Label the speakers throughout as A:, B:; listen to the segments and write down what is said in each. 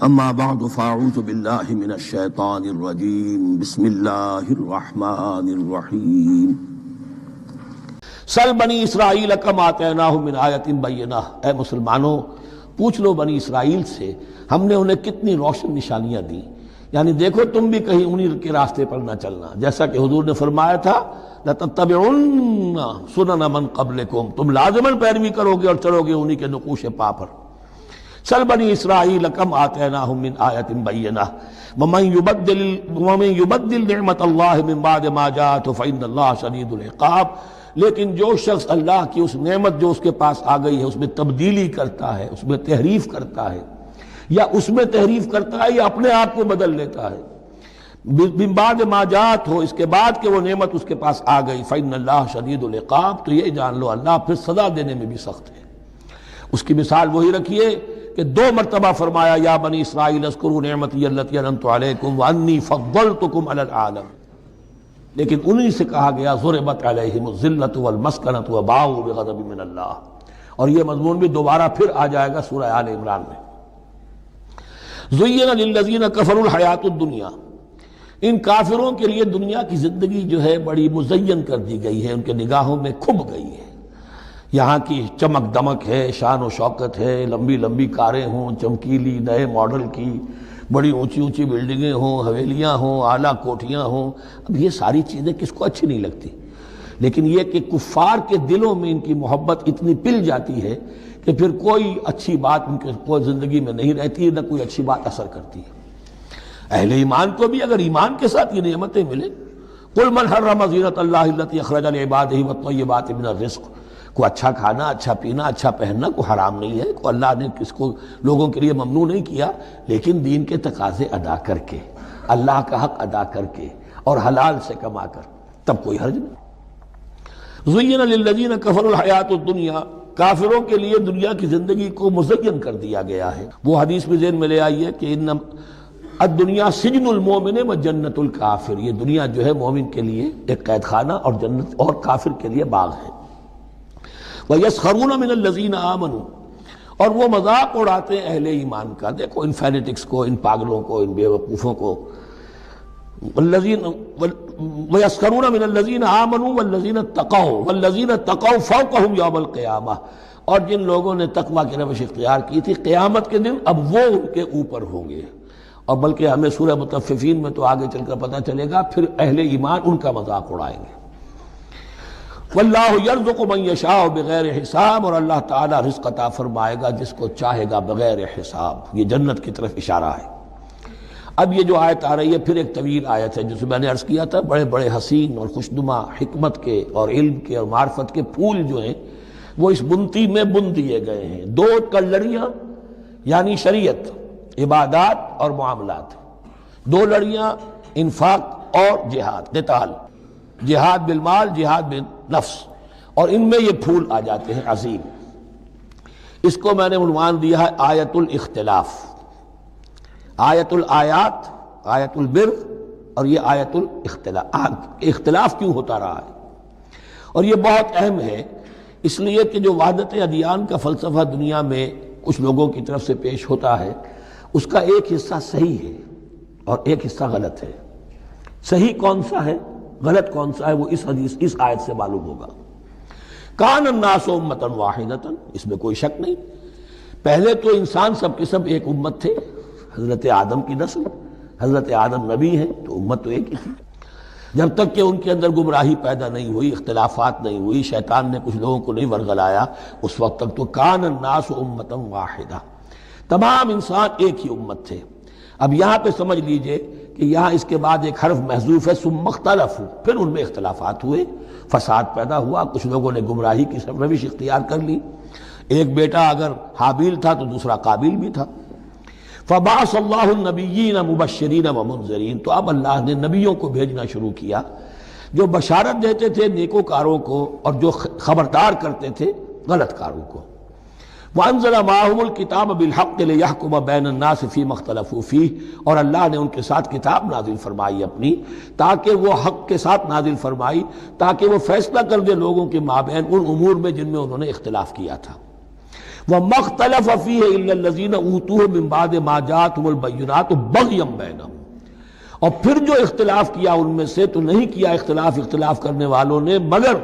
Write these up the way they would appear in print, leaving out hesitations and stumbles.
A: اما بعد فاعوذ باللہ من الشیطان الرجیم بسم اللہ الرحمن الرحیم
B: سل بنی اسرائیل کم آتیناہم من آیت بینہ، اے مسلمانوں پوچھ لو بنی اسرائیل سے ہم نے انہیں کتنی روشن نشانیاں دی، یعنی دیکھو تم بھی کہیں انہی کے راستے پر نہ چلنا، جیسا کہ حضور نے فرمایا تھا لَتَتَّبِعُنَّ سُنَنَ مَن قَبْلِكُمْ، تم لازماً پیروی کرو گے اور چلو گے انہی کے نقوش پا پر۔ سل بنی اسرائیل کم آتیناہم من آیت بینہ ومن یبدل نعمت اللہ من بعد ما جاءتہ فإن اللہ شدید العقاب، لیکن جو شخص اللہ کی اس نعمت جو اس کے پاس آ گئی ہے اس میں تبدیلی کرتا ہے، اس میں تحریف کرتا ہے، یا اس میں تحریف کرتا ہے یا اپنے آپ کو بدل لیتا ہے، من بعد ما جاءت ہو، اس کے بعد کہ وہ نعمت اس کے پاس آ گئی، فإن اللہ شدید العقاب، تو یہ جان لو اللہ پھر سزا دینے میں بھی سخت ہے۔ اس کی مثال وہی رکھیے کہ 2 مرتبہ فرمایا یا بنی اسرائیل اذکروا نعمتی التی انعمت علیکم وانی فضلتکم علی العالم، لیکن انہی سے کہا گیا ضربت علیہم الذلۃ والمسکنۃ وباؤوا بغضب من اللہ، اور یہ مضمون بھی دوبارہ پھر آ جائے گا سورہ آل عمران میں۔ زین للذین کفروا الحیاۃ الدنیا، ان کافروں کے لیے دنیا کی زندگی جو ہے بڑی مزین کر دی گئی ہے، ان کے نگاہوں میں کھب گئی ہے، یہاں کی چمک دمک ہے، شان و شوکت ہے، لمبی لمبی کاریں ہوں چمکیلی نئے ماڈل کی، بڑی اونچی اونچی بلڈنگیں ہوں، حویلیاں ہوں، اعلیٰ کوٹھیاں ہوں، اب یہ ساری چیزیں کس کو اچھی نہیں لگتی، لیکن یہ کہ کفار کے دلوں میں ان کی محبت اتنی پل جاتی ہے کہ پھر کوئی اچھی بات ان کے کوئی زندگی میں نہیں رہتی، نہ کوئی اچھی بات اثر کرتی ہے۔ اہل ایمان کو بھی اگر ایمان کے ساتھ یہ نعمتیں ملیں، قل من حرم زینۃ اللہ التی اخرج لعبادہ والطیبات من الرزق، کو اچھا کھانا، اچھا پینا، اچھا پہننا کو حرام نہیں ہے، کو اللہ نے کس کو لوگوں کے لیے ممنوع نہیں کیا، لیکن دین کے تقاضے ادا کر کے، اللہ کا حق ادا کر کے اور حلال سے کما کر، تب کوئی حرج نہیں۔ زین للذین کفروا الحیاۃ الدنیا، کافروں کے لیے دنیا کی زندگی کو مزین کر دیا گیا ہے۔ وہ حدیث بھی ذہن میں لے آئیے کہ ان الدنیا سجن المومن و جنت الکافر، یہ دنیا جو ہے مومن کے لیے ایک قید خانہ اور جنت اور کافر کے لیے باغ ہے۔ وَيَسْخَرُونَ مِنَ الَّذِينَ آمَنُوا، اور وہ مذاق اڑاتے ہیں اہل ایمان کا، دیکھو ان فینیٹکس کو، ان پاگلوں کو، ان بیوقوفوں کو۔ وَيَسْخَرُونَ مِنَ الَّذِينَ آمَنُوا وَالَّذِينَ اتَّقَوْا وَالَّذِينَ اتَّقَوْا فَوْقَهُمْ يَوْمَ الْقِيَامَةِ، اور جن لوگوں نے تقویٰ کی روش اختیار کی تھی قیامت کے دن اب وہ ان کے اوپر ہوں گے، اور بلکہ ہمیں سورہ مطففین میں تو آگے چل کر پتہ چلے گا پھر اہل ایمان ان کا مذاق اڑائیں گے۔ واللہ یرزق من یشاء بغیر حساب، اور اللہ تعالیٰ رزق عطا فرمائے گا جس کو چاہے گا بغیر حساب، یہ جنت کی طرف اشارہ ہے۔ اب یہ جو آیت آ رہی ہے پھر ایک طویل آیت ہے، جسے میں نے عرض کیا تھا بڑے بڑے حسین اور خوشنما حکمت کے اور علم کے اور معرفت کے پھول جو ہیں وہ اس بنتی میں بن دیے گئے ہیں۔ 2 کلڑیاں یعنی شریعت، عبادات اور معاملات، 2 لڑیاں انفاق اور جہاد، قتال، جہاد بالمال، جہاد بالنفس، اور ان میں یہ پھول آ جاتے ہیں عظیم۔ اس کو میں نے عنوان دیا ہے آیت الاختلاف، آیت الآیات، آیت البر، اور یہ آیت الاختلاف۔ اختلاف کیوں ہوتا رہا ہے؟ اور یہ بہت اہم ہے، اس لیے کہ جو وحدت ادیان کا فلسفہ دنیا میں کچھ لوگوں کی طرف سے پیش ہوتا ہے اس کا ایک حصہ صحیح ہے اور ایک حصہ غلط ہے۔ صحیح کون سا ہے، غلط کون سا ہے، وہ اس حدیث اس آیت سے معلوم ہوگا۔ کان الناس امۃ واحدۃ، اس میں کوئی شک نہیں، پہلے تو انسان سب کے سب ایک امت تھے، حضرت آدم کی نسل، حضرت آدم نبی ہیں تو امت تو ایک ہی تھی، جب تک کہ ان کے اندر گمراہی پیدا نہیں ہوئی، اختلافات نہیں ہوئی، شیطان نے کچھ لوگوں کو نہیں ورگلایا، اس وقت تک تو کان الناس امۃ واحدہ، تمام انسان ایک ہی امت تھے۔ اب یہاں پہ سمجھ لیجئے کہ یہاں اس کے بعد ایک حرف محذوف ہے، ثم اختلفوا، پھر ان میں اختلافات ہوئے، فساد پیدا ہوا، کچھ لوگوں نے گمراہی کی روش اختیار کر لی، ایک بیٹا اگر حابیل تھا تو دوسرا قابیل بھی تھا۔ فبعث اللہ النبیین مبشرین ومنذرین، تو اب اللہ نے نبیوں کو بھیجنا شروع کیا جو بشارت دیتے تھے نیکوکاروں کو اور جو خبردار کرتے تھے غلط کاروں کو۔ وَأَنزَلَ مَعَهُمُ الْكِتَابَ بِالْحَقِّ لِيَحْكُمَ بَيْنَ النَّاسِ فِيمَا اخْتَلَفُوا فِيهِ، اور اللہ نے ان کے ساتھ کتاب نازل فرمائی اپنی تاکہ وہ حق کے ساتھ نازل فرمائی، تاکہ وہ فیصلہ کر دے لوگوں کے مابین ان امور میں جن میں انہوں نے اختلاف کیا تھا۔ وَمَا اخْتَلَفَ فِيهِ إِلَّا الَّذِينَ أُوتُوهُ مِن بَعْدِ مَا جَاءَتْهُمُ الْبَيِّنَاتُ بَغْيًا بَيْنَهُمْ، اور پھر جو اختلاف کیا ان میں سے تو نہیں کیا اختلاف کرنے والوں نے مگر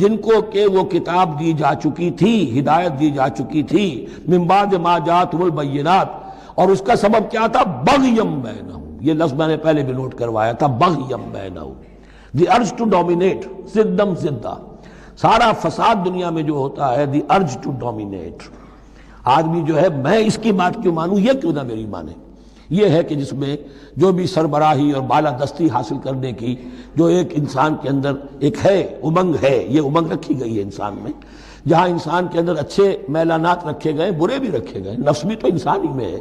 B: جن کو کہ وہ کتاب دی جا چکی تھی، ہدایت دی جا چکی تھی، من بعد ما جاءتهم البینات، اور اس کا سبب کیا تھا؟ بغیم بینہم، یہ لفظ میں نے پہلے بھی نوٹ کروایا تھا، بغیم بینہم، دی ارج ٹو ڈومینیٹ، زدم زدہ، سارا فساد دنیا میں جو ہوتا ہے دی ارج ٹو ڈومینیٹ، آدمی جو ہے میں اس کی بات کیوں مانوں، یہ کیوں نہ میری مانے، یہ ہے کہ جس میں جو بھی سربراہی اور بالادستی حاصل کرنے کی جو ایک انسان کے اندر ایک ہے امنگ ہے، یہ امنگ رکھی گئی ہے انسان میں، جہاں انسان کے اندر اچھے میلانات رکھے گئے، برے بھی رکھے گئے، نفس بھی تو انسان ہی میں ہے،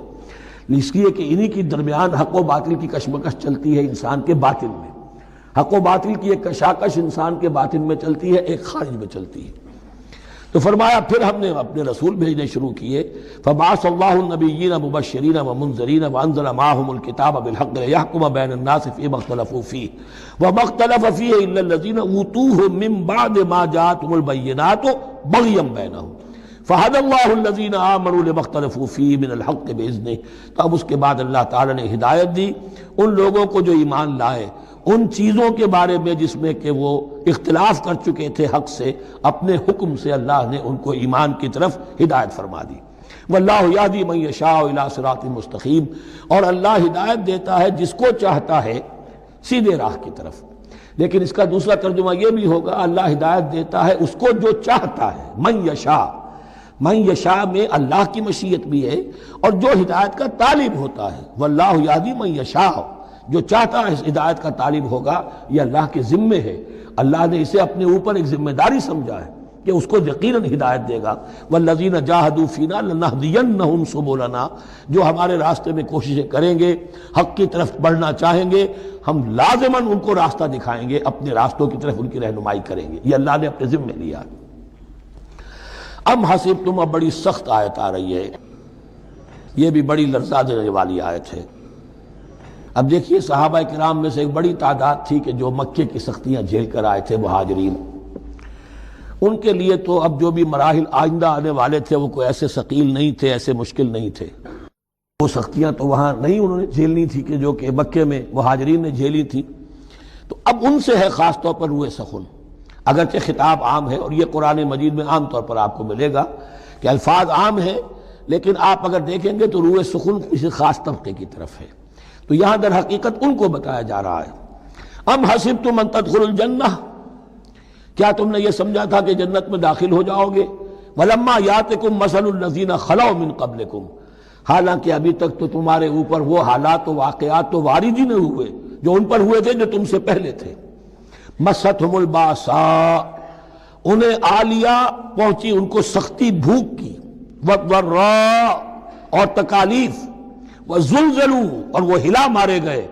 B: اس لیے کہ انہی کی درمیان حق و باطل کی کشمکش چلتی ہے انسان کے باطن میں، حق و باطل کی ایک کشاکش انسان کے باطن میں چلتی ہے، ایک خارج میں چلتی ہے۔ تو فرمایا پھر ہم نے اپنے رسول بھیجنے شروع کیے، فبعث اللہ النبیین مبشرین ومنذرین وانزل معهم الکتاب بالحق لیحکم بین الناس فیما اختلفوا فیہ وما اختلف فیہ الا الذین اوتوہ من بعد ما جاءتهم البینات بغیا بینہم فہدی اللہ الذین آمنوا لما اختلفوا فیہ من الحق باذنہ۔ تو اب اس کے بعد اللہ تعالی نے ہدایت دی ان لوگوں کو جو ایمان لائے ان چیزوں کے بارے میں جس میں کہ وہ اختلاف کر چکے تھے حق سے، اپنے حکم سے اللہ نے ان کو ایمان کی طرف ہدایت فرما دی۔ واللہ یہدی من یشاء الی صراط مستقیم، اور اللہ ہدایت دیتا ہے جس کو چاہتا ہے سیدھے راہ کی طرف۔ لیکن اس کا دوسرا ترجمہ یہ بھی ہوگا اللہ ہدایت دیتا ہے اس کو جو چاہتا ہے، من یشاء، من یشاء میں اللہ کی مشیت بھی ہے اور جو ہدایت کا طالب ہوتا ہے، واللہ یہدی من یشاء، جو چاہتا ہے اس ہدایت کا طالب ہوگا، یہ اللہ کے ذمے ہے، اللہ نے اسے اپنے اوپر ایک ذمہ داری سمجھا ہے کہ اس کو یقیناً ہدایت دے گا۔ والذین جاہدوا فینا لنہدینہم سبلنا، جو ہمارے راستے میں کوششیں کریں گے، حق کی طرف بڑھنا چاہیں گے، ہم لازماً ان کو راستہ دکھائیں گے، اپنے راستوں کی طرف ان کی رہنمائی کریں گے، یہ اللہ نے اپنے ذمے لیا۔ ام حسبتم، اب بڑی سخت آیت آ رہی ہے، یہ بھی بڑی لرزا دینے والی آیت ہے۔ اب دیکھیے صحابہ کرام میں سے ایک بڑی تعداد تھی کہ جو مکے کی سختیاں جھیل کر آئے تھے، مہاجرین، ان کے لیے تو اب جو بھی مراحل آئندہ آنے والے تھے وہ کوئی ایسے ثقیل نہیں تھے، ایسے مشکل نہیں تھے، وہ سختیاں تو وہاں نہیں انہوں نے جھیلنی تھی کہ جو کہ مکے میں مہاجرین نے جھیلی تھی۔ تو اب ان سے ہے خاص طور پر روئے سخن، اگرچہ خطاب عام ہے، اور یہ قرآن مجید میں عام طور پر آپ کو ملے گا کہ الفاظ عام ہیں، لیکن آپ اگر دیکھیں گے تو روئے سخن کسی خاص طبقے کی طرف ہے۔ تو یہاں در حقیقت ان کو بتایا جا رہا ہے۔ ام حسبتم ان تدخلوا الجنہ، کیا تم نے یہ سمجھا تھا کہ جنت میں داخل ہو جاؤ گے؟ ولما یاتکم مثل الذین خلوا من قبلکم، حالانکہ ابھی تک تو تمہارے اوپر وہ حالات و واقعات تو وارد ہی نہیں ہوئے جو ان پر ہوئے تھے جو تم سے پہلے تھے۔ مستہم الباساء، انہیں آ لیا، پہنچی ان کو سختی بھوک کی، والضراء، اور تکالیف، وزلزلوا، اور وہ ہلا مارے گئے،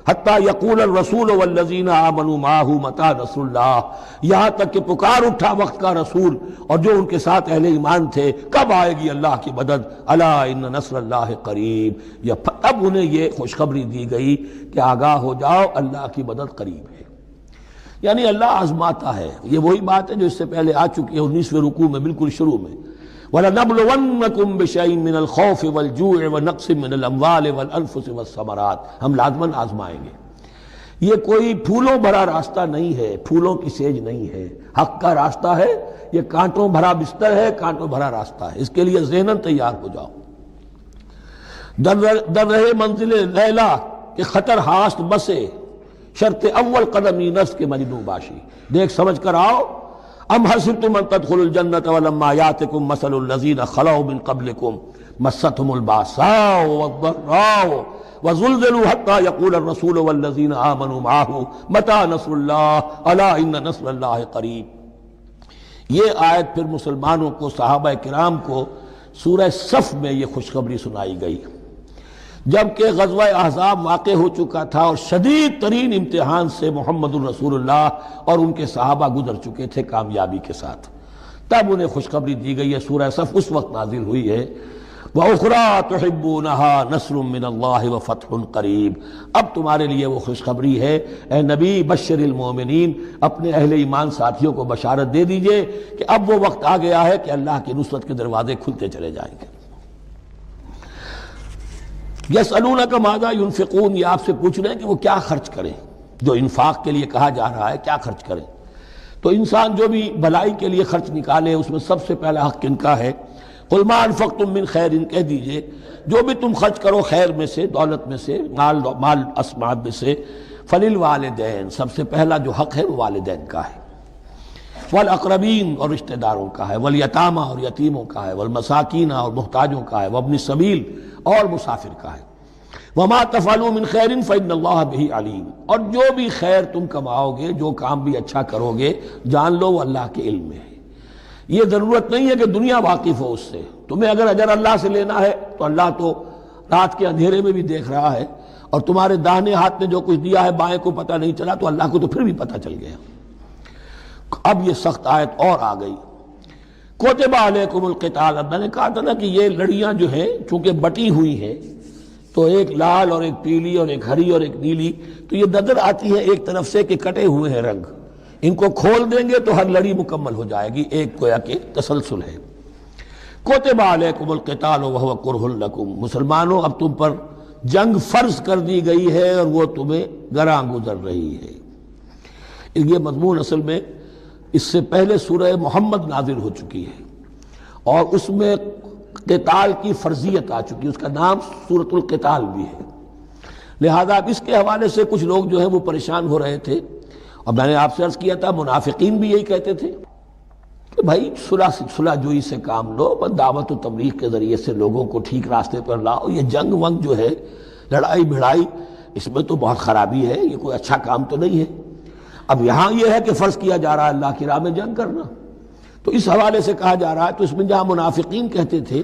B: حتیٰ یقول الرسول والذین آمنوا معہ متی نصر اللہ، یہاں تک کہ پکار اٹھا وقت کا رسول اور جو ان کے ساتھ اہل ایمان تھے، کب آئے گی اللہ کی مدد، الا ان نصر اللہ قریب، اب انہیں یہ خوشخبری دی گئی کہ آگاہ ہو جاؤ اللہ کی مدد قریب ہے۔ یعنی اللہ آزماتا ہے، یہ وہی بات ہے جو اس سے پہلے آ چکی ہے 19ویں رکوع میں بالکل شروع میں، وَلَنَبْلُوَنَّكُمْ بِشَيْءٍ مِّنَ الْخَوْفِ وَالْجُوعِ وَنَقْصٍ مِّنَ الْأَمْوَالِ وَالْأَنفُسِ وَالثَّمَرَاتِ، ہم لازماً آزمائیں گے۔ یہ کوئی پھولوں بھرا راستہ نہیں ہے، پھولوں کی سیج نہیں ہے، حق کا راستہ ہے، یہ کانٹوں بھرا بستر ہے، کانٹوں بھرا راستہ ہے، اس کے لیے ذہناً تیار ہو جاؤ۔ در رہے منزل لیلا کہ خطر ہاست بسے، شرط اول قدمی نفس کے مجنوں باشی، دیکھ سمجھ کر آؤ۔ ام حسبتم ان تدخلوا الجنة ولما يأتكم مثل الذين خلوا من قبلكم مستهم الباساء والضراء وزلزلوا حتى يقول الرسول والذين آمنوا معه متى نصر الله الا ان نصر الله قریب۔ یہ آیت پھر مسلمانوں کو، صحابہ کرام کو سورہ صف میں یہ خوشخبری سنائی گئی جبکہ غزوہ احزاب واقع ہو چکا تھا اور شدید ترین امتحان سے محمد الرسول اللہ اور ان کے صحابہ گزر چکے تھے کامیابی کے ساتھ، تب انہیں خوشخبری دی گئی ہے۔ سورہ صف اس وقت نازل ہوئی ہے وَأُخْرَىٰ تُحِبُّونَهَا نَصْرٌ مِّنَ اللَّهِ وَفَتْحٌ قَرِیب۔ اب تمہارے لیے وہ خوشخبری ہے اے نبی، بشر المومنین، اپنے اہل ایمان ساتھیوں کو بشارت دے دیجئے کہ اب وہ وقت آ گیا ہے کہ اللہ کی نصرت کے دروازے کھلتے چلے جائیں گے۔ یسألونک ماذا ینفقون، یہ آپ سے پوچھ رہے ہیں کہ وہ کیا خرچ کریں، جو انفاق کے لیے کہا جا رہا ہے کیا خرچ کریں۔ تو انسان جو بھی بھلائی کے لیے خرچ نکالے اس میں سب سے پہلا حق کن کا ہے؟ قل ما انفقتم من خیر، کہہ دیجئے جو بھی تم خرچ کرو خیر میں سے، دولت میں سے، مال اسباب میں سے، فللوالدین، سب سے پہلا جو حق ہے وہ والدین کا ہے، والاقربین اور رشتہ داروں کا ہے، والیتامى اور یتیموں کا ہے، والمساکین اور محتاجوں کا ہے، وابن السبیل اور مسافر کا ہے، وما تفعلوا من خیر فإن اللہ بہ علیم، اور جو بھی خیر تم کماؤ گے، جو کام بھی اچھا کرو گے، جان لو وہ اللہ کے علم میں ہے۔ یہ ضرورت نہیں ہے کہ دنیا واقف ہو اس سے، تمہیں اگر اجر اللہ سے لینا ہے تو اللہ تو رات کے اندھیرے میں بھی دیکھ رہا ہے، اور تمہارے داہنے ہاتھ نے جو کچھ دیا ہے بائیں کو پتہ نہیں چلا تو اللہ کو تو پھر بھی پتہ چل گیا۔ اب یہ سخت آیت اور آ گئی، کتب علیکم القتال۔ اب میں نے کہا تھا نا کہ یہ لڑیاں جو ہیں چونکہ بٹی ہوئی ہیں تو ایک لال اور ایک پیلی اور ایک ہری اور ایک نیلی، تو یہ نظر آتی ہے ایک طرف سے کہ کٹے ہوئے ہیں رنگ، ان کو کھول دیں گے تو ہر لڑی مکمل ہو جائے گی، ایک گویا کہ تسلسل ہے۔ کتب علیکم القتال وہو کرہ لکم، مسلمانوں اب تم پر جنگ فرض کر دی گئی ہے اور وہ تمہیں گراں گزر رہی ہے۔ یہ مضمون اصل میں اس سے پہلے سورہ محمد نازل ہو چکی ہے اور اس میں قتال کی فرضیت آ چکی ہے، اس کا نام سورۃ القتال بھی ہے، لہذا اب اس کے حوالے سے کچھ لوگ جو ہیں وہ پریشان ہو رہے تھے، اور میں نے آپ سے عرض کیا تھا منافقین بھی یہی کہتے تھے کہ بھائی صلح جوئی سے کام لو، بس دعوت و تبلیغ کے ذریعے سے لوگوں کو ٹھیک راستے پر لاؤ، یہ جنگ ونگ جو ہے، لڑائی بھڑائی، اس میں تو بہت خرابی ہے، یہ کوئی اچھا کام تو نہیں ہے۔ اب یہاں یہ ہے کہ فرض کیا جا رہا ہے اللہ کی راہ میں جنگ کرنا، تو اس حوالے سے کہا جا رہا ہے، تو اس میں جہاں منافقین کہتے تھے،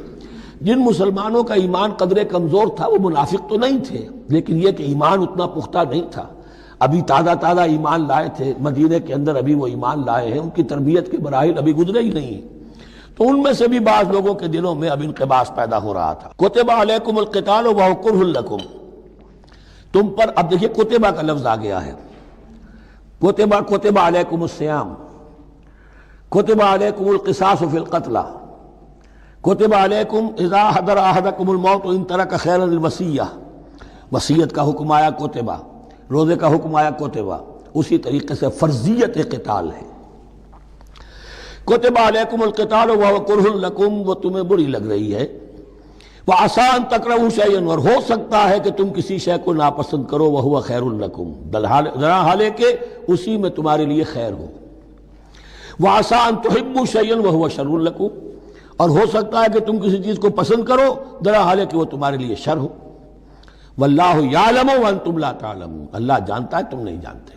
B: جن مسلمانوں کا ایمان قدرے کمزور تھا وہ منافق تو نہیں تھے، لیکن یہ کہ ایمان اتنا پختہ نہیں تھا، ابھی تازہ ایمان لائے تھے، مدینے کے اندر ابھی وہ ایمان لائے ہیں، ان کی تربیت کے مراحل ابھی گزرے ہی نہیں ہیں، تو ان میں سے بھی بعض لوگوں کے دلوں میں اب انقباض پیدا ہو رہا تھا۔ کتب علیکم القتال وہو کرہ لکم، تم پر اب دیکھیے کتبہ کا لفظ آ گیا ہے، کتب علیکم الصیام، کتب علیکم القصاص فی القتلى، کتب علیکم اذا حضر احدکم الموت ان ترک خیرا الوصیہ، وصیت کا حکم آیا کتبہ، روزے کا حکم آیا کتبہ، اسی طریقے سے فرضیت قتال ہے۔ کتب علیکم القتال وہو کرہ لکم، وہ تمہیں بری لگ رہی ہے، وعسیٰ ان تکرہوا شیئا، اور ہو سکتا ہے کہ تم کسی شے کو ناپسند کرو، وہو خیر لکم، ذرا حالے کہ اسی میں تمہارے لیے خیر ہو، وعسیٰ ان تحبوا شیئا وہو شر لکم، اور ہو سکتا ہے کہ تم کسی چیز کو پسند کرو ذرا حالے کہ وہ تمہارے لیے شر ہو، واللہ یعلم وانتم لا تعلمون، اللہ جانتا ہے تم نہیں جانتے۔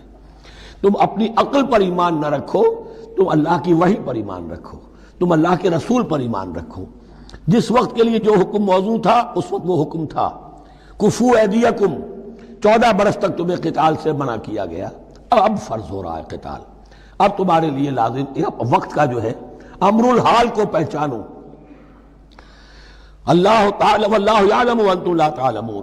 B: تم اپنی عقل پر ایمان نہ رکھو، تم اللہ کی وحی پر ایمان رکھو، تم اللہ کے رسول پر ایمان رکھو، جس وقت کے لیے جو حکم موضوع تھا اس وقت وہ حکم تھا، کفوا ایدیکم، 14 برس تک تمہیں قتال سے منع کیا گیا، اب فرض ہو رہا ہے قتال، اب تمہارے لیے لازم وقت کا جو ہے امر الحال کو پہچانو۔ اللہ تعالی واللہ یعلم وانتم لا تعلمون۔